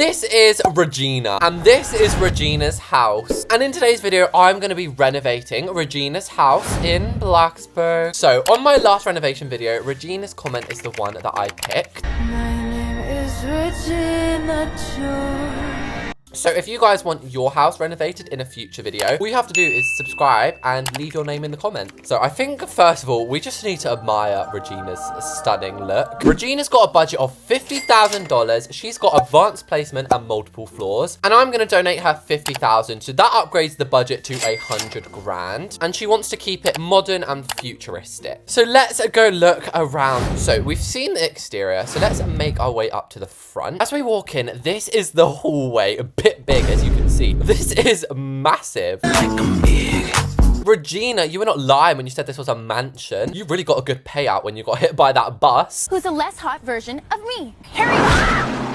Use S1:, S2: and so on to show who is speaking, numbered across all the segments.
S1: This is Regina, and this is Regina's house. And in today's video, I'm going to be renovating Regina's house in Bloxburg. So on my last renovation video, Regina's comment is the one that I picked.
S2: My name is Regina Joy.
S1: So if you guys want your house renovated in a future video, all you have to do is subscribe and leave your name in the comments. So I think, first of all, we just need to admire Regina's stunning look. Regina's got a budget of $50,000. She's got advanced placement and multiple floors. And I'm going to donate her $50,000. So that upgrades the budget to $100 grand. And she wants to keep it modern and futuristic. So let's go look around. So we've seen the exterior. So let's make our way up to the front. As we walk in, this is the hallway. Bit big, as you can see. This is massive. Like I'm big. Regina, you were not lying when you said this was a mansion. You really got a good payout when you got hit by that bus.
S3: Who's a less hot version of me? Harry.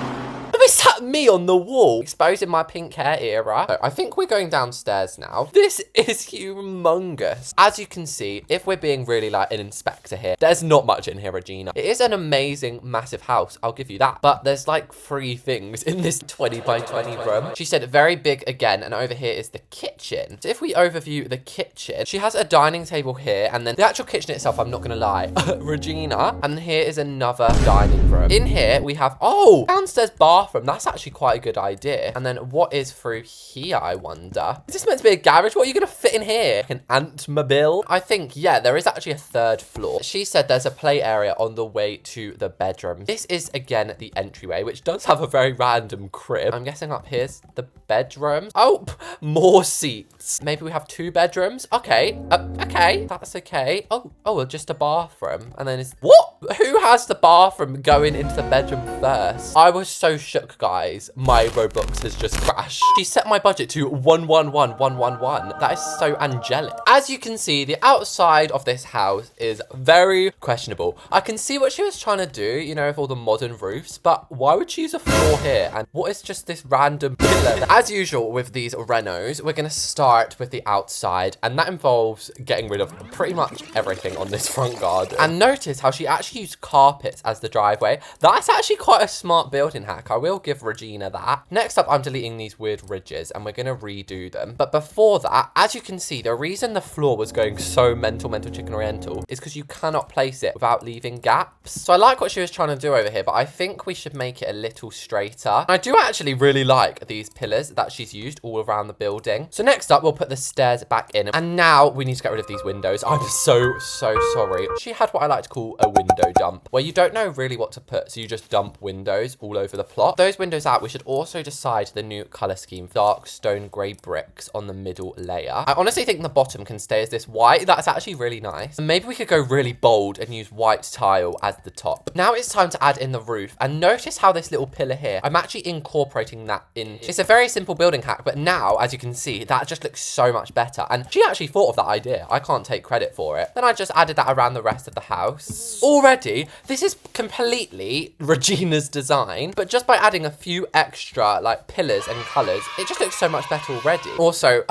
S1: Is that me on the wall? Exposing my pink hair era. So I think we're going downstairs now. This is humongous. As you can see, if we're being really like an inspector here, there's not much in here, Regina. It is an amazing, massive house. I'll give you that. But there's like 3 things in this 20 by 20 room. She said very big again. And over here is the kitchen. So if we overview the kitchen, she has a dining table here. And then the actual kitchen itself, I'm not going to lie, Regina. And here is another dining room. In here, we have, downstairs bathroom. That's actually quite a good idea. And then what is through here, I wonder? Is this meant to be a garage? What are you going to fit in here? Like an ant-mobile? I think, yeah, there is actually a 3rd floor. She said there's a play area on the way to the bedroom. This is, again, the entryway, which does have a very random crib. I'm guessing up here's the bedroom. Oh, more seats. Maybe we have 2 bedrooms. Okay. Okay. That's okay. Oh, just a bathroom. And then what? Who has the bathroom going into the bedroom first? I was so shook, guys. My Roblox has just crashed. She set my budget to 111,111. That is so angelic. As you can see, the outside of this house is very questionable. I can see what she was trying to do, you know, with all the modern roofs, but why would she use a floor here? And what is just this random pillar? As usual with these renos, we're going to start with the outside, and that involves getting rid of pretty much everything on this front garden. And notice how she actually used carpets as the driveway. That's actually quite a smart building hack. I will give Regina that. Next up, I'm deleting these weird ridges and we're going to redo them. But before that, as you can see, the reason the floor was going so mental chicken oriental is because you cannot place it without leaving gaps. So I like what she was trying to do over here, but I think we should make it a little straighter. I do actually really like these pillars that she's used all around the building. So next up, we'll put the stairs back in. And now we need to get rid of these windows. I'm so sorry. She had what I like to call a window dump, where you don't know really what to put, so you just dump windows all over the plot. Those windows out, we should also decide the new color scheme. Dark stone gray bricks on the middle layer. I honestly think the bottom can stay as this white. That's actually really nice. And maybe we could go really bold and use white tile as the top. Now it's time to add in the roof. And notice how this little pillar here, I'm actually incorporating that in. It's a very simple building hack, but now, as you can see, that just looks so much better. And she actually thought of that idea. I can't take credit for it. Then I just added that around the rest of the house. Already, this is completely Regina's design, but just by adding a few extra like pillars and colors, it just looks so much better already. Also,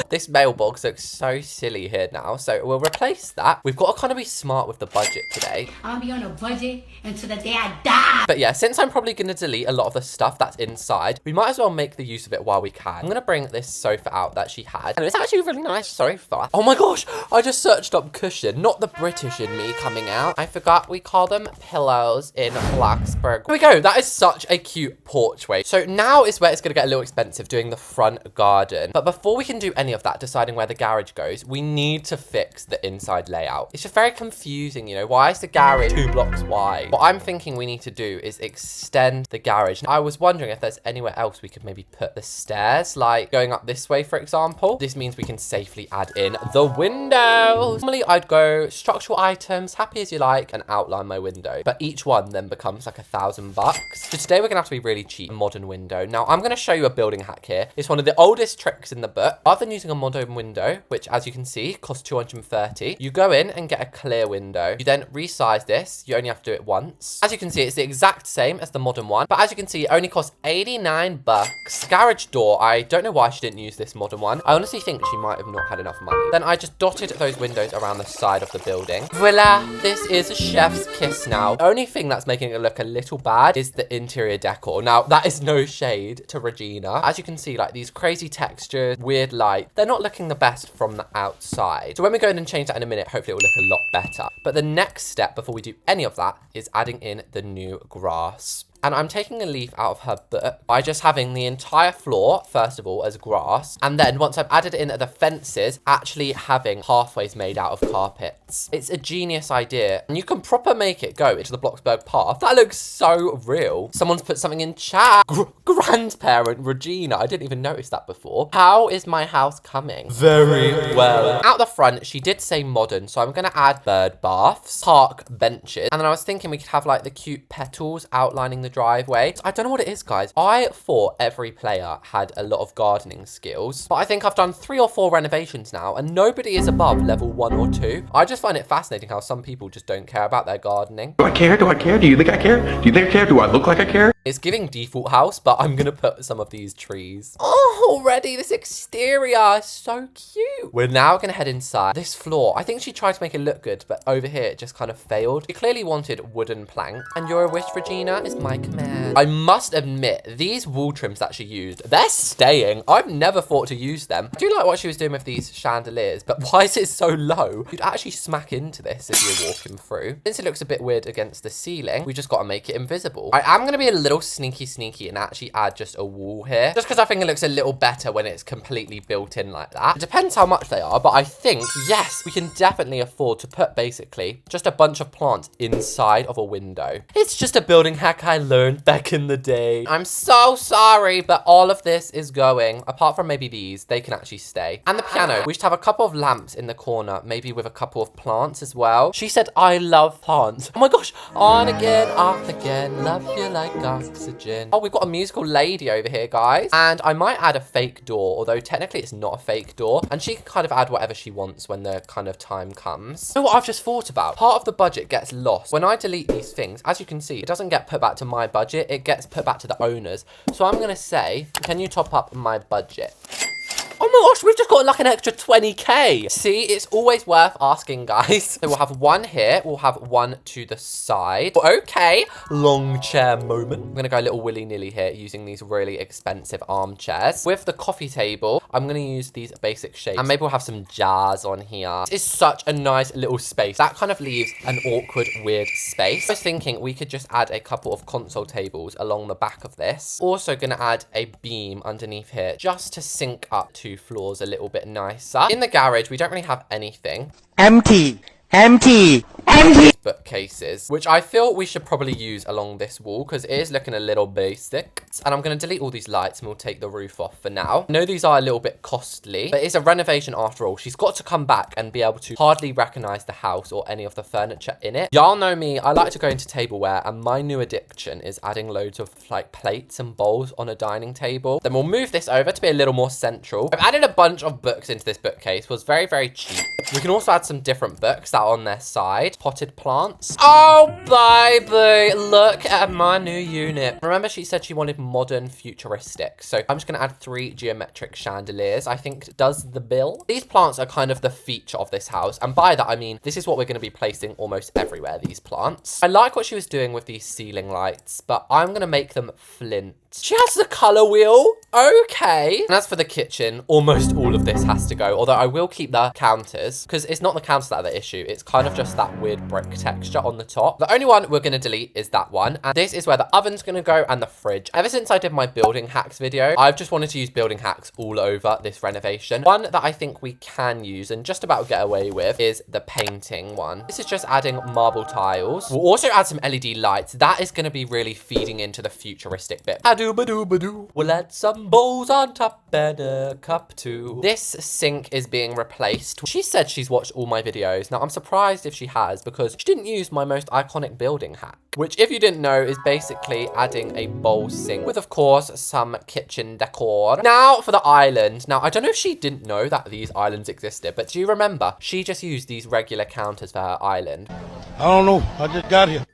S1: this mailbox looks so silly here now, so we'll replace that. We've got to kind of be smart with the budget today.
S4: I'll be on a budget until the day I die.
S1: But yeah, since I'm probably going to delete a lot of the stuff that's inside, we might as well make the use of it while we can. I'm going to bring this sofa out that she had, and it's actually really nice sofa. Oh my gosh, I just searched up cushion, not the British in me coming out. I forgot we call them pillows in Bloxburg. Here we go. That is such a cute porchway. So now is where it's going to get a little expensive doing the front garden. But before we can do any of that, deciding where the garage goes, we need to fix the inside layout. It's just very confusing, you know. Why is the garage 2 blocks wide? What I'm thinking we need to do is extend the garage. I was wondering if there's anywhere else we could maybe put the stairs, like going up this way, for example. This means we can safely add in the windows. Normally, I'd go structural items, happy as you like, and outline my window. But each one then becomes like $1,000. So today we're gonna have to be really cheap. A modern window. Now I'm gonna show you a building hack here. It's one of the oldest tricks in the book. Rather than using getting a modern window, which as you can see, costs 230. You go in and get a clear window. You then resize this. You only have to do it once. As you can see, it's the exact same as the modern one, but as you can see, it only costs 89 bucks. Garage door, I don't know why she didn't use this modern one. I honestly think she might have not had enough money. Then I just dotted those windows around the side of the building. Voila, this is a chef's kiss now. The only thing that's making it look a little bad is the interior decor. Now, that is no shade to Regina. As you can see, like these crazy textures, weird light, they're not looking the best from the outside. So when we go in and change that in a minute, hopefully it will look a lot better. But the next step before we do any of that is adding in the new grass. And I'm taking a leaf out of her book by just having the entire floor, first of all, as grass. And then once I've added in the fences, actually having pathways made out of carpets. It's a genius idea. And you can proper make it go into the Bloxburg path. That looks so real. Someone's put something in chat. Grandparent Regina. I didn't even notice that before. How is my house coming? Very well. Out the front, she did say modern. So I'm going to add bird baths, park benches. And then I was thinking we could have like the cute petals outlining the driveway. I don't know what it is, guys. I thought every player had a lot of gardening skills, but I think I've done 3 or 4 renovations now and nobody is above level 1 or 2. I just find it fascinating how some people just don't care about their gardening.
S5: Do I care? Do I care? Do you think I care? Do you think I care? Do I look like I care?
S1: It's giving default house, but I'm gonna put some of these trees. Oh, already this exterior is so cute. We're now gonna head inside. This floor, I think she tried to make it look good, but over here it just kind of failed. She clearly wanted wooden plank, and your wish, Regina, is my command. I must admit, these wall trims that she used, they're staying. I've never thought to use them. I do like what she was doing with these chandeliers, but why is it so low? You'd actually smack into this if you're walking through. Since it looks a bit weird against the ceiling, we just got to make it invisible. I am going to be a little sneaky and actually add just a wall here, just because I think it looks a little better when it's completely built in like that. It depends how much they are, but I think, yes, we can definitely afford to put basically just a bunch of plants inside of a window. It's just a building hack I learned back in the day. I'm so sorry, but all of this is going, apart from maybe these, they can actually stay. And the piano, we should have a couple of lamps in the corner, maybe with a couple of plants as well. She said, I love plants. Oh my gosh, on again, off again, love you like oxygen. Oh, we've got a musical lady over here, guys. And I might add a fake door, although technically it's not a fake door. And she can kind of add whatever she wants when the kind of time comes. You know what I've just thought about? Part of the budget gets lost. When I delete these things, as you can see, it doesn't get put back to my budget. It gets put back to the owners. So I'm going to say, can you top up my budget? Oh my gosh, we've just got like an extra 20k. See, it's always worth asking, guys. So we'll have one here. We'll have one to the side. Okay, long chair moment. I'm gonna go a little willy-nilly here using these really expensive armchairs. With the coffee table, I'm gonna use these basic shapes. And maybe we'll have some jars on here. It's such a nice little space. That kind of leaves an awkward, weird space. I was thinking we could just add a couple of console tables along the back of this. Also gonna add a beam underneath here just to sync up to floors a little bit nicer. In the garage, we don't really have anything.
S6: Empty.
S1: Bookcases, which I feel we should probably use along this wall because it is looking a little basic. And I'm going to delete all these lights and we'll take the roof off for now. I know these are a little bit costly, but it's a renovation after all. She's got to come back and be able to hardly recognize the house or any of the furniture in it. Y'all know me, I like to go into tableware, and my new addiction is adding loads of like plates and bowls on a dining table. Then we'll move this over to be a little more central. I've added a bunch of books into this bookcase. It was very, very cheap. We can also add some different books that are on their side. Potted plants. Oh, baby, look at my new unit. Remember, she said she wanted modern futuristic. So I'm just going to add 3 geometric chandeliers. I think does the bill. These plants are kind of the feature of this house. And by that, I mean, this is what we're going to be placing almost everywhere, these plants. I like what she was doing with these ceiling lights, but I'm going to make them flint. She has the color wheel. Okay. And as for the kitchen, almost all of this has to go. Although I will keep the counters because it's not the counters that are the issue. It's kind of just that weird brick texture on the top. The only one we're going to delete is that one. And this is where the oven's going to go and the fridge. Ever since I did my building hacks video, I've just wanted to use building hacks all over this renovation. One that I think we can use and just about get away with is the painting one. This is just adding marble tiles. We'll also add some LED lights. That is going to be really feeding into the futuristic bit. We'll add some Bowls on top and a cup too. This sink is being replaced. She said she's watched all my videos. Now, I'm surprised if she has because she didn't use my most iconic building hack, which, if you didn't know, is basically adding a bowl sink with, of course, some kitchen decor. Now for the island. Now, I don't know if she didn't know that these islands existed, but do you remember? She just used these regular counters for her island.
S6: I don't know. I just got here.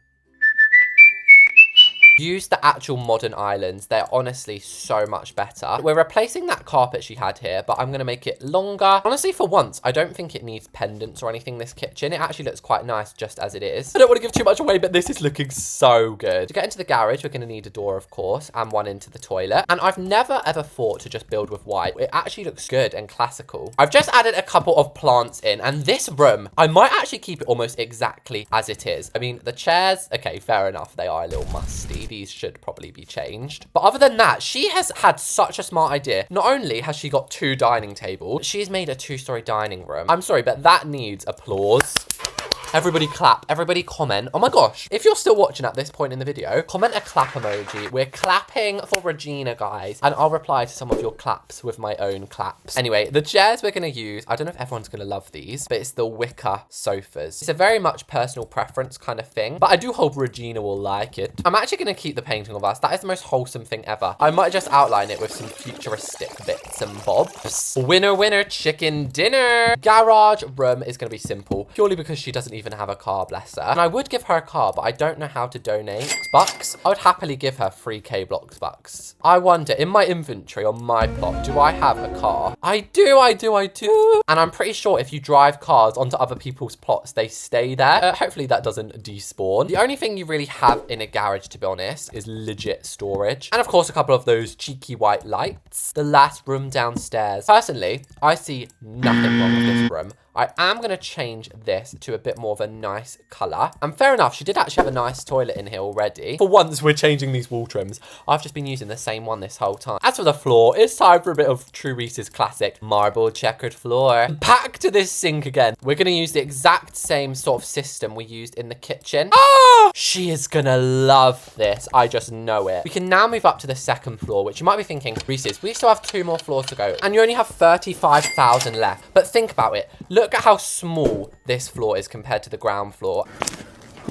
S1: Use the actual modern islands. They're honestly so much better. We're replacing that carpet she had here, but I'm going to make it longer. Honestly, for once, I don't think it needs pendants or anything, this kitchen. It actually looks quite nice just as it is. I don't want to give too much away, but this is looking so good. To get into the garage, we're going to need a door, of course, and one into the toilet. And I've never ever thought to just build with white. It actually looks good and classical. I've just added a couple of plants in, and this room, I might actually keep it almost exactly as it is. I mean, the chairs, okay, fair enough. They are a little musty. These should probably be changed. But other than that, she has had such a smart idea. Not only has she got 2 dining tables, she's made a 2-story dining room. I'm sorry, but that needs applause. Everybody clap, everybody comment. Oh my gosh, if you're still watching at this point in the video, comment a clap emoji. We're clapping for Regina, guys. And I'll reply to some of your claps with my own claps. Anyway, the chairs we're gonna use, I don't know if everyone's gonna love these, but it's the wicker sofas. It's a very much personal preference kind of thing, but I do hope Regina will like it. I'm actually gonna keep the painting of us. That is the most wholesome thing ever. I might just outline it with some futuristic bits and bobs. Winner, winner, chicken dinner. Garage room is gonna be simple, purely because she doesn't even have a car, bless her. And I would give her a car, but I don't know how to donate bucks. I would happily give her 3k Bloxburg. I wonder, in my inventory on my plot, do I have a car? I do. And I'm pretty sure if you drive cars onto other people's plots, they stay there. Hopefully that doesn't despawn. The only thing you really have in a garage, to be honest, is legit storage. And of course, a couple of those cheeky white lights. The last room downstairs. Personally, I see nothing wrong with this room. I am going to change this to a bit more of a nice colour. And fair enough, she did actually have a nice toilet in here already. For once, we're changing these wall trims. I've just been using the same one this whole time. As for the floor, it's time for a bit of True Reese's classic marble checkered floor. Back to this sink again. We're going to use the exact same sort of system we used in the kitchen. Oh, she is going to love this. I just know it. We can now move up to the second floor, which you might be thinking, Reese's, we still have 2 more floors to go. And you only have 35,000 left. But think about it. Look at how small this floor is compared to the ground floor.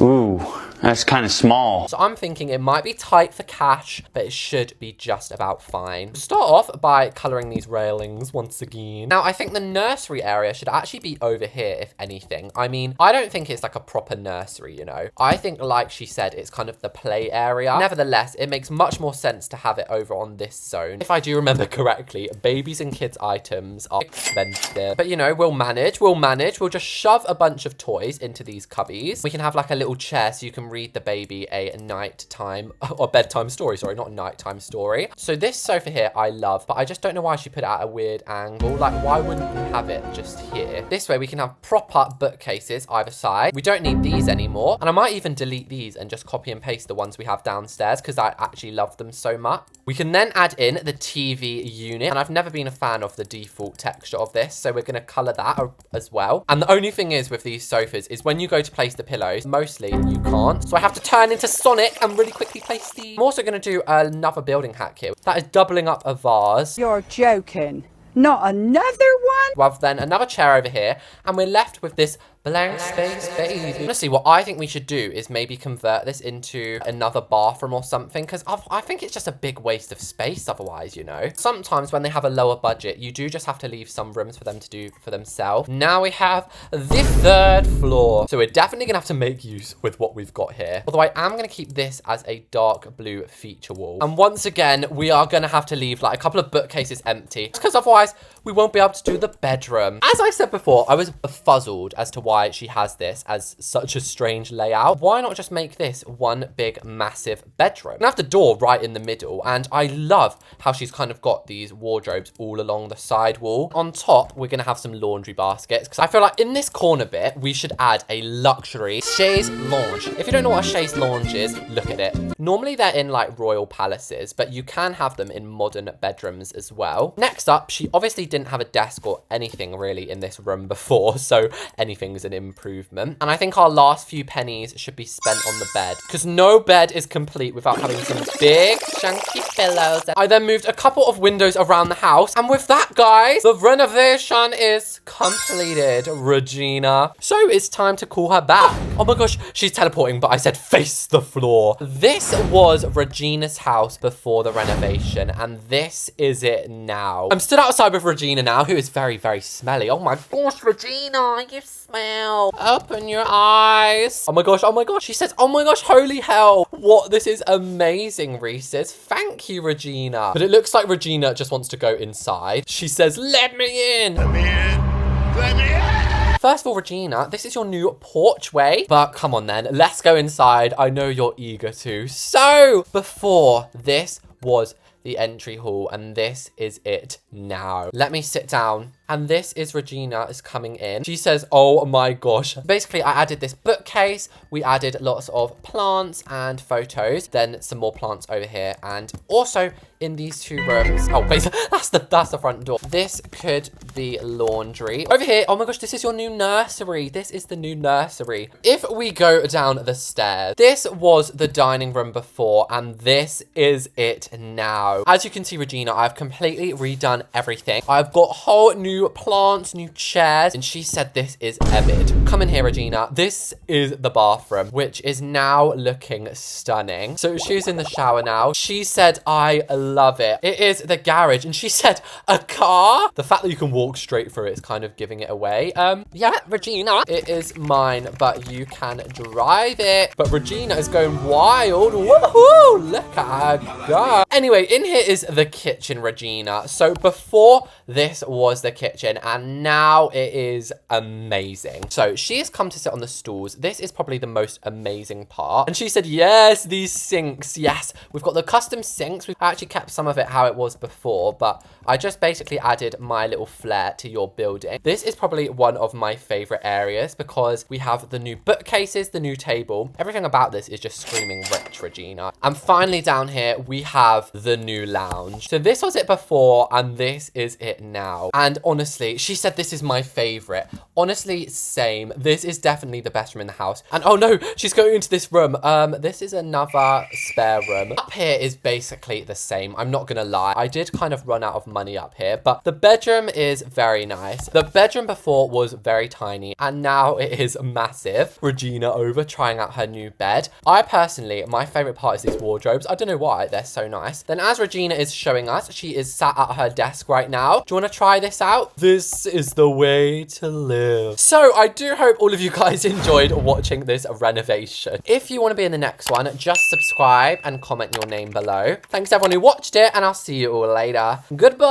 S7: Ooh, that's kind of small.
S1: So I'm thinking it might be tight for cash, but it should be just about fine. Start off by colouring these railings once again. Now, I think the nursery area should actually be over here, if anything. I mean, I don't think it's like a proper nursery, you know. I think, like she said, it's kind of the play area. Nevertheless, it makes much more sense to have it over on this zone. If I do remember correctly, babies and kids items are expensive. But, you know, we'll manage. We'll just shove a bunch of toys into these cubbies. We can have like a little chair so you can read the baby a nighttime or bedtime story. Sorry, not a nighttime story. So this sofa here I love, but I just don't know why she put it at a weird angle. Like, why wouldn't you have it just here? This way we can have proper bookcases either side. We don't need these anymore, and I might even delete these and just copy and paste the ones we have downstairs because I actually love them so much. We can then add in the TV unit, and I've never been a fan of the default texture of this, so we're going to color that as well. And the only thing is with these sofas is when you go to place the pillows, mostly you can't. So I have to turn into Sonic and really quickly place these. I'm also going to do another building hack here. That is doubling up a vase.
S8: You're joking. Not another one?
S1: Rather than another chair over here. And we're left with this blank space baby. Honestly, what I think we should do is maybe convert this into another bathroom or something, because I think it's just a big waste of space otherwise, you know. Sometimes when they have a lower budget, you do just have to leave some rooms for them to do for themselves. Now we have the 3rd floor. So we're definitely gonna have to make use with what we've got here. Although I am gonna keep this as a dark blue feature wall. And once again, we are gonna have to leave like a couple of bookcases empty, because otherwise we won't be able to do the bedroom. As I said before, I was befuzzled as to why she has this as such a strange layout. Why not just make this one big massive bedroom? We have the door right in the middle, and I love how she's kind of got these wardrobes all along the side wall. On top, we're gonna have some laundry baskets, because I feel like in this corner bit, we should add a luxury chaise lounge. If you don't know what a chaise lounge is, look at it. Normally they're in like royal palaces, but you can have them in modern bedrooms as well. Next up, she obviously didn't have a desk or anything really in this room before, so anything's an improvement. And I think our last few pennies should be spent on the bed, because no bed is complete without having some big chunky pillows. I then moved a couple of windows around the house, and with that, guys, the renovation is completed, Regina. So it's time to call her back. Oh my gosh, she's teleporting, but I said face the floor. This was Regina's house before the renovation, and this is it now. I'm stood outside with Regina now, who is very, very smelly. Oh my gosh, Regina, you smell. Open your eyes. Oh my gosh, she says, oh my gosh, holy hell. What? This is amazing, Reese's. Thank you, Regina. But it looks like Regina just wants to go inside. She says, let me in. Let me in. Let me in. First of all, Regina, this is your new porchway. But come on then, let's go inside. I know you're eager to. So, before, this was the entry hall, and this is it now. Let me sit down. And this is Regina is coming in. She says, oh my gosh. Basically, I added this bookcase. We added lots of plants and photos. Then some more plants over here. And also in these two rooms. Oh, wait, that's the front door. This could be laundry. Over here, oh my gosh, this is your new nursery. This is the new nursery. If we go down the stairs, this was the dining room before, and this is it now. As you can see, Regina, I've completely redone everything. I've got whole new plants, new chairs, and she said this is epic. Come in here, Regina. This is the bathroom, which is now looking stunning. So she's in the shower now. She said, I love it. It is the garage, and she said, a car? The fact that you can walk straight through it is kind of giving it away. Yeah, Regina, it is mine, but you can drive it. But Regina is going wild. Woohoo! Look at her go. Anyway, in here is the kitchen, Regina. So before, this was the kitchen, and now it is amazing. So she has come to sit on the stools. This is probably the most amazing part. And she said, yes, these sinks. Yes, we've got the custom sinks. We've actually kept some of it how it was before, but I just basically added my little flair to your building. This is probably one of my favorite areas because we have the new bookcases, the new table. Everything about this is just screaming rich, Regina. And finally down here, we have the new lounge. So this was it before, and this is it now. And honestly, she said this is my favorite. Honestly, same. This is definitely the best room in the house. And oh no, she's going into this room. This is another spare room. Up here is basically the same. I'm not gonna lie. I did kind of run out of money up here, but the bedroom is very nice. The bedroom before was very tiny, and now it is massive. Regina over trying out her new bed. I personally, my favorite part is these wardrobes. I don't know why, they're so nice. Then as Regina is showing us, she is sat at her desk right now. Do you want to try this out? This is the way to live. So I do hope all of you guys enjoyed watching this renovation. If you want to be in the next one, just subscribe and comment your name below. Thanks everyone who watched it, and I'll see you all later. Goodbye.